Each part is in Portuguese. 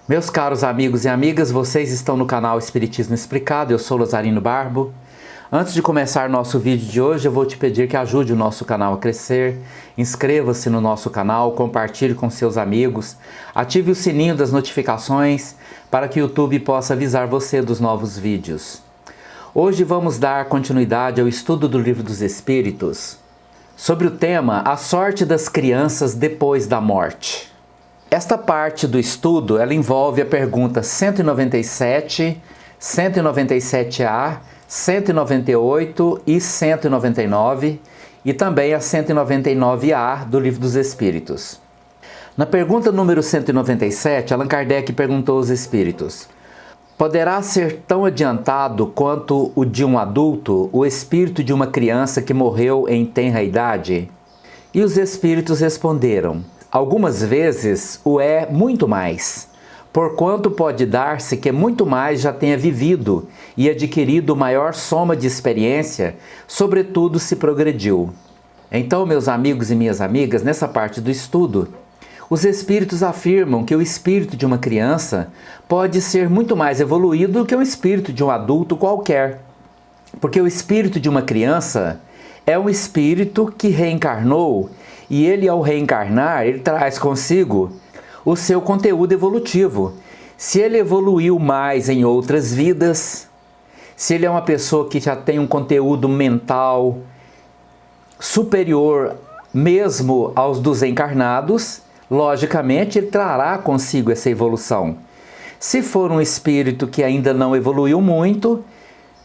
Meus caros amigos e amigas, vocês estão no canal Espiritismo Explicado, eu sou Lazarino Barbo. Antes de começar nosso vídeo de hoje, eu vou te pedir que ajude o nosso canal a crescer. Inscreva-se no nosso canal, compartilhe com seus amigos, ative o sininho das notificações para que o YouTube possa avisar você dos novos vídeos. Hoje vamos dar continuidade ao estudo do Livro dos Espíritos, sobre o tema A Sorte das Crianças Depois da Morte. Esta parte do estudo, ela envolve a pergunta 197, 197A, 198 e 199, e também a 199A do Livro dos Espíritos. Na pergunta número 197, Allan Kardec perguntou aos espíritos: poderá ser tão adiantado quanto o de um adulto o espírito de uma criança que morreu em tenra idade? E os espíritos responderam: algumas vezes o é muito mais, porquanto pode dar-se que muito mais já tenha vivido e adquirido maior soma de experiência, sobretudo se progrediu. Então, meus amigos e minhas amigas, nessa parte do estudo, os espíritos afirmam que o espírito de uma criança pode ser muito mais evoluído do que o espírito de um adulto qualquer. Porque o espírito de uma criança é um espírito que reencarnou, e ele, ao reencarnar, ele traz consigo o seu conteúdo evolutivo. Se ele evoluiu mais em outras vidas, se ele é uma pessoa que já tem um conteúdo mental superior mesmo aos dos encarnados, logicamente ele trará consigo essa evolução. Se for um espírito que ainda não evoluiu muito,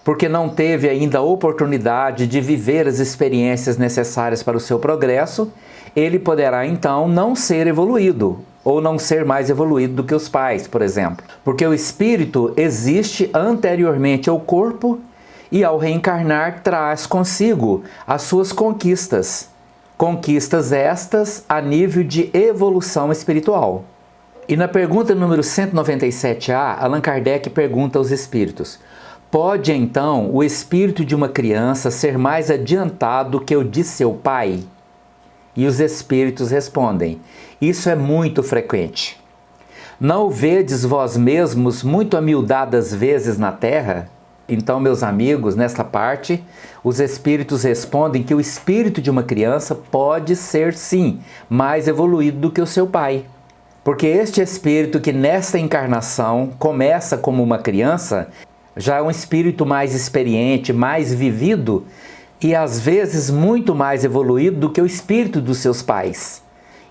porque não teve ainda a oportunidade de viver as experiências necessárias para o seu progresso, ele poderá então não ser evoluído, ou não ser mais evoluído do que os pais, por exemplo. Porque o espírito existe anteriormente ao corpo e ao reencarnar traz consigo as suas conquistas. Conquistas estas a nível de evolução espiritual. E na pergunta número 197A, Allan Kardec pergunta aos espíritos: pode então o espírito de uma criança ser mais adiantado que o de seu pai? E os espíritos respondem: isso é muito frequente. Não o vedes vós mesmos muito amildadas vezes na terra? Então, meus amigos, nesta parte, os espíritos respondem que o espírito de uma criança pode ser, sim, mais evoluído do que o seu pai. Porque este espírito que nesta encarnação começa como uma criança, já é um espírito mais experiente, mais vivido e às vezes muito mais evoluído do que o espírito dos seus pais.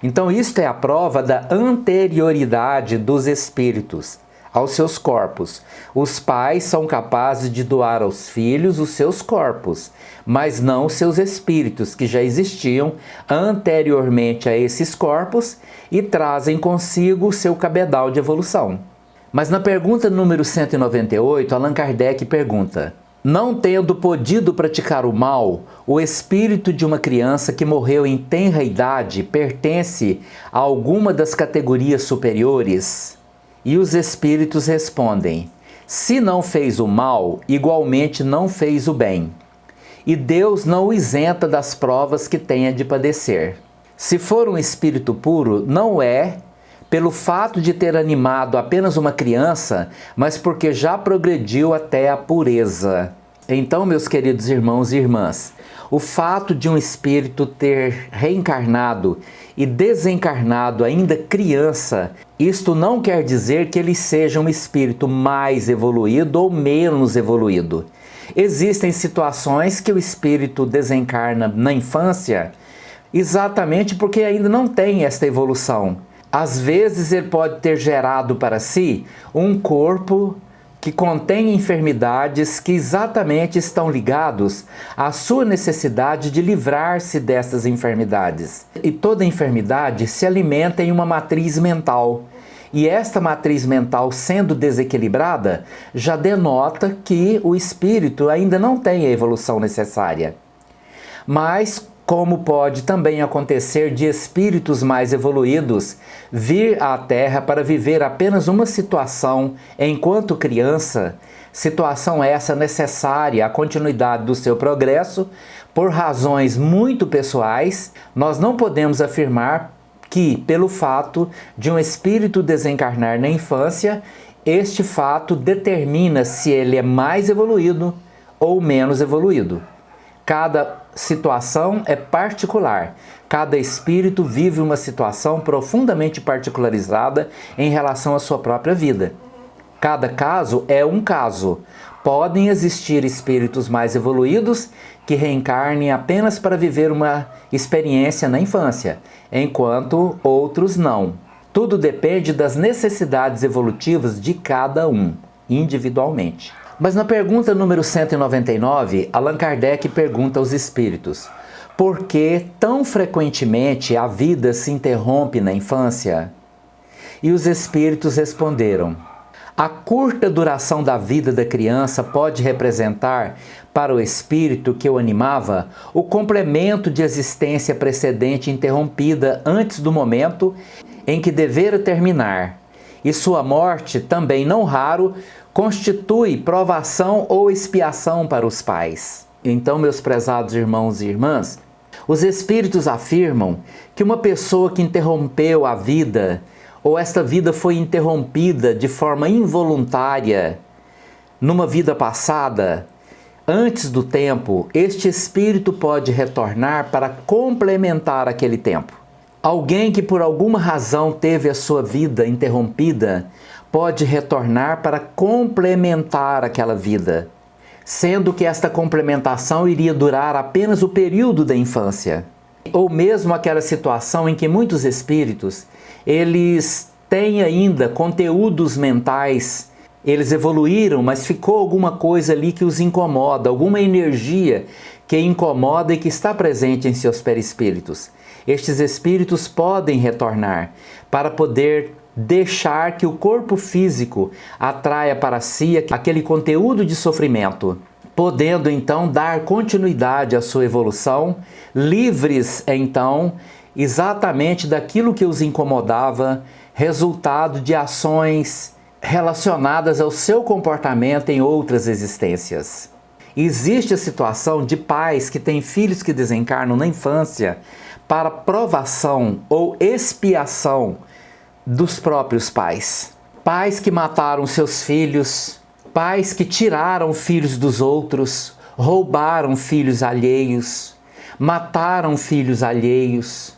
Então isto é a prova da anterioridade dos espíritos aos seus corpos. Os pais são capazes de doar aos filhos os seus corpos, mas não os seus espíritos, que já existiam anteriormente a esses corpos e trazem consigo o seu cabedal de evolução. Mas na pergunta número 198, Allan Kardec pergunta: não tendo podido praticar o mal, o espírito de uma criança que morreu em tenra idade pertence a alguma das categorias superiores? E os espíritos respondem: se não fez o mal, igualmente não fez o bem. E Deus não o isenta das provas que tenha de padecer. Se for um espírito puro, não é pelo fato de ter animado apenas uma criança, mas porque já progrediu até a pureza. Então, meus queridos irmãos e irmãs, o fato de um espírito ter reencarnado e desencarnado ainda criança, isto não quer dizer que ele seja um espírito mais evoluído ou menos evoluído. Existem situações que o espírito desencarna na infância exatamente porque ainda não tem esta evolução. Às vezes ele pode ter gerado para si um corpo que contém enfermidades que exatamente estão ligados à sua necessidade de livrar-se dessas enfermidades. E toda enfermidade se alimenta em uma matriz mental. E esta matriz mental sendo desequilibrada, já denota que o espírito ainda não tem a evolução necessária. Mas como pode também acontecer de espíritos mais evoluídos vir à Terra para viver apenas uma situação enquanto criança, situação essa necessária à continuidade do seu progresso, por razões muito pessoais, nós não podemos afirmar que, pelo fato de um espírito desencarnar na infância, este fato determina se ele é mais evoluído ou menos evoluído. Cada situação é particular. Cada espírito vive uma situação profundamente particularizada em relação à sua própria vida. Cada caso é um caso. Podem existir espíritos mais evoluídos que reencarnem apenas para viver uma experiência na infância, enquanto outros não. Tudo depende das necessidades evolutivas de cada um, individualmente. Mas na pergunta número 199, Allan Kardec pergunta aos espíritos: por que tão frequentemente a vida se interrompe na infância? E os espíritos responderam: a curta duração da vida da criança pode representar, para o espírito que o animava, o complemento de existência precedente interrompida antes do momento em que devera terminar, e sua morte, também não raro, constitui provação ou expiação para os pais. Então, meus prezados irmãos e irmãs, os espíritos afirmam que uma pessoa que interrompeu a vida, ou esta vida foi interrompida de forma involuntária, numa vida passada, antes do tempo, este espírito pode retornar para complementar aquele tempo. Alguém que por alguma razão teve a sua vida interrompida, pode retornar para complementar aquela vida, sendo que esta complementação iria durar apenas o período da infância. Ou mesmo aquela situação em que muitos espíritos, eles têm ainda conteúdos mentais, eles evoluíram, mas ficou alguma coisa ali que os incomoda, alguma energia que incomoda e que está presente em seus perispíritos. Estes espíritos podem retornar para poder deixar que o corpo físico atraia para si aquele conteúdo de sofrimento, podendo então dar continuidade à sua evolução, livres então exatamente daquilo que os incomodava, resultado de ações relacionadas ao seu comportamento em outras existências. Existe a situação de pais que têm filhos que desencarnam na infância para provação ou expiação dos próprios pais. Pais que mataram seus filhos, pais que tiraram filhos dos outros, roubaram filhos alheios, mataram filhos alheios.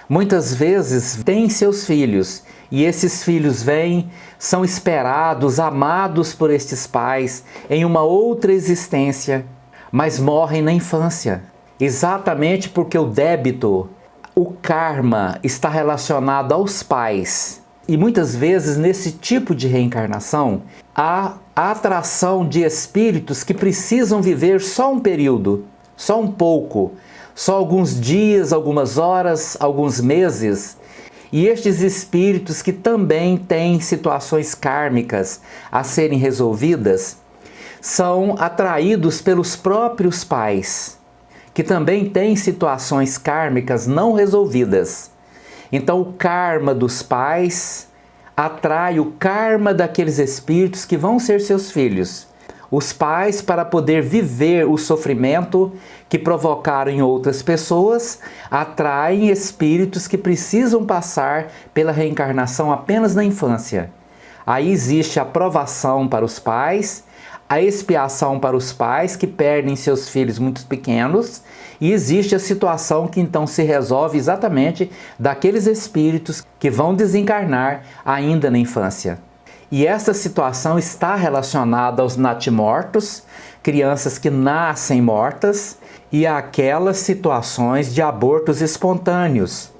Muitas vezes têm seus filhos e esses filhos vêm, são esperados, amados por estes pais em uma outra existência, mas morrem na infância. Exatamente porque o débito, o karma, está relacionado aos pais. E muitas vezes nesse tipo de reencarnação, há a atração de espíritos que precisam viver só um período, só um pouco, só alguns dias, algumas horas, alguns meses. E estes espíritos que também têm situações kármicas a serem resolvidas, são atraídos pelos próprios pais, que também têm situações kármicas não resolvidas. Então o karma dos pais atrai o karma daqueles espíritos que vão ser seus filhos. Os pais, para poder viver o sofrimento que provocaram em outras pessoas, atraem espíritos que precisam passar pela reencarnação apenas na infância. Aí existe a provação para os pais, a expiação para os pais que perdem seus filhos muito pequenos, e existe a situação que então se resolve exatamente daqueles espíritos que vão desencarnar ainda na infância. E essa situação está relacionada aos natimortos, crianças que nascem mortas, e àquelas situações de abortos espontâneos.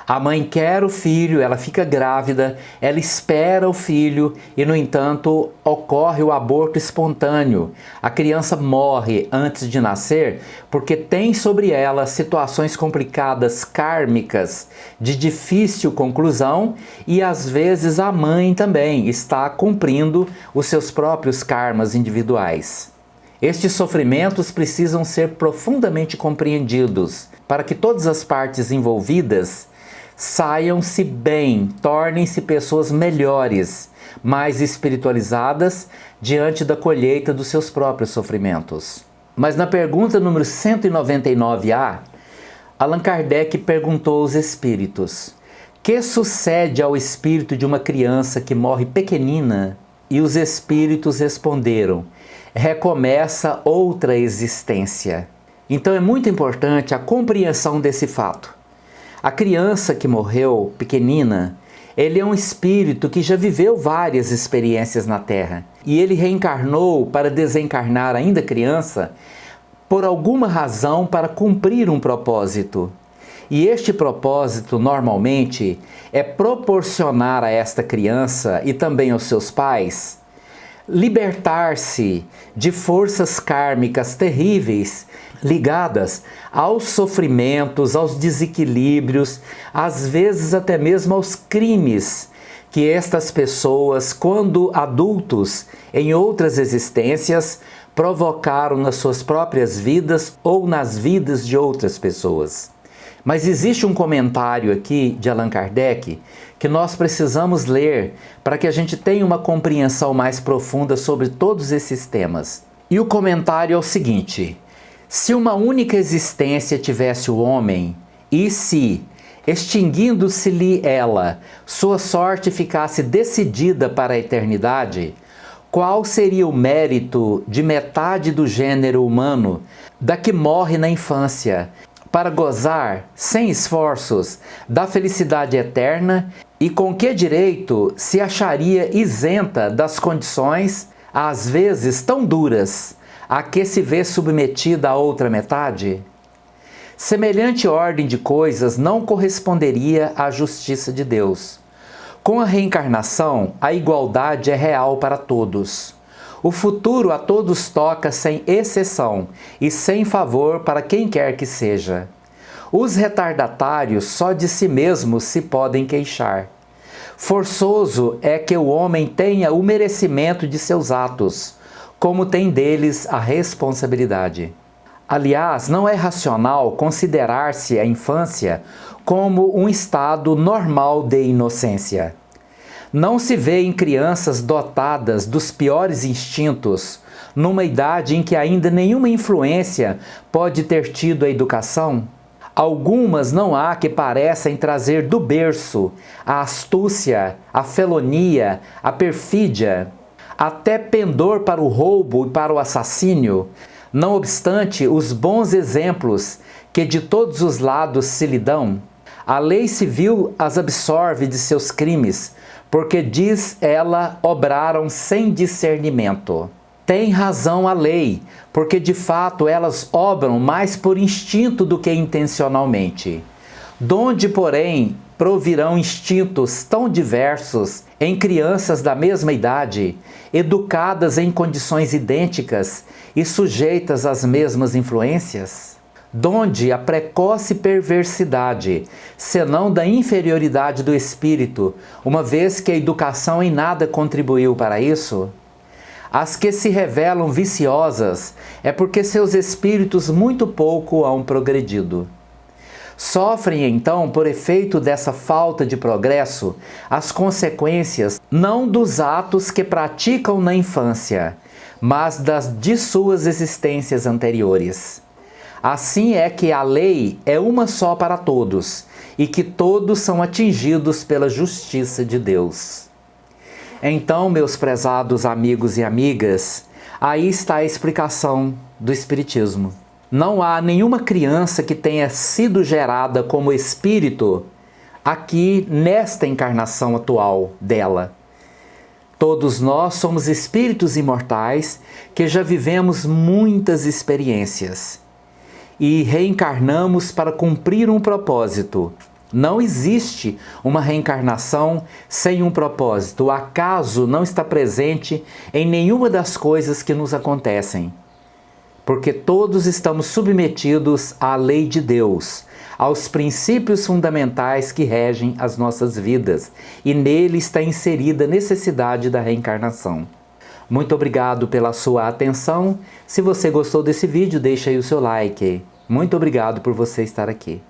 A mãe quer o filho, ela fica grávida, ela espera o filho e, no entanto, ocorre o aborto espontâneo. A criança morre antes de nascer porque tem sobre ela situações complicadas kármicas de difícil conclusão e, às vezes, a mãe também está cumprindo os seus próprios karmas individuais. Estes sofrimentos precisam ser profundamente compreendidos para que todas as partes envolvidas saiam-se bem, tornem-se pessoas melhores, mais espiritualizadas diante da colheita dos seus próprios sofrimentos. Mas na pergunta número 199A, Allan Kardec perguntou aos espíritos: que sucede ao espírito de uma criança que morre pequenina? E os espíritos responderam: recomeça outra existência. Então é muito importante a compreensão desse fato. A criança que morreu pequenina, ele é um espírito que já viveu várias experiências na Terra. E ele reencarnou para desencarnar ainda criança por alguma razão para cumprir um propósito. E este propósito, normalmente, é proporcionar a esta criança e também aos seus pais libertar-se de forças kármicas terríveis ligadas aos sofrimentos, aos desequilíbrios, às vezes até mesmo aos crimes que estas pessoas, quando adultos, em outras existências, provocaram nas suas próprias vidas ou nas vidas de outras pessoas. Mas existe um comentário aqui de Allan Kardec que nós precisamos ler para que a gente tenha uma compreensão mais profunda sobre todos esses temas. E o comentário é o seguinte: se uma única existência tivesse o homem, e se, extinguindo-se-lhe ela, sua sorte ficasse decidida para a eternidade, qual seria o mérito de metade do gênero humano da que morre na infância, para gozar, sem esforços, da felicidade eterna, e com que direito se acharia isenta das condições, às vezes tão duras, a que se vê submetida a outra metade? Semelhante ordem de coisas não corresponderia à justiça de Deus. Com a reencarnação, a igualdade é real para todos. O futuro a todos toca sem exceção e sem favor para quem quer que seja. Os retardatários só de si mesmos se podem queixar. Forçoso é que o homem tenha o merecimento de seus atos, como tem deles a responsabilidade. Aliás, não é racional considerar-se a infância como um estado normal de inocência. Não se vê em crianças dotadas dos piores instintos, numa idade em que ainda nenhuma influência pode ter tido a educação? Algumas não há que parecem trazer do berço a astúcia, a felonia, a perfídia, até pendor para o roubo e para o assassínio. Não obstante os bons exemplos que de todos os lados se lhe dão, a lei civil as absorve de seus crimes, porque, diz ela, obraram sem discernimento. Tem razão a lei, porque de fato elas obram mais por instinto do que intencionalmente. Donde, porém, provirão instintos tão diversos em crianças da mesma idade, educadas em condições idênticas e sujeitas às mesmas influências? Donde a precoce perversidade, senão da inferioridade do espírito, uma vez que a educação em nada contribuiu para isso? As que se revelam viciosas é porque seus espíritos muito pouco hão progredido. Sofrem então, por efeito dessa falta de progresso, as consequências não dos atos que praticam na infância, mas das de suas existências anteriores. Assim é que a lei é uma só para todos, e que todos são atingidos pela justiça de Deus. Então, meus prezados amigos e amigas, aí está a explicação do Espiritismo. Não há nenhuma criança que tenha sido gerada como espírito aqui nesta encarnação atual dela. Todos nós somos espíritos imortais que já vivemos muitas experiências e reencarnamos para cumprir um propósito. Não existe uma reencarnação sem um propósito. O acaso não está presente em nenhuma das coisas que nos acontecem, porque todos estamos submetidos à lei de Deus, aos princípios fundamentais que regem as nossas vidas, e nele está inserida a necessidade da reencarnação. Muito obrigado pela sua atenção. Se você gostou desse vídeo, deixe aí o seu like. Muito obrigado por você estar aqui.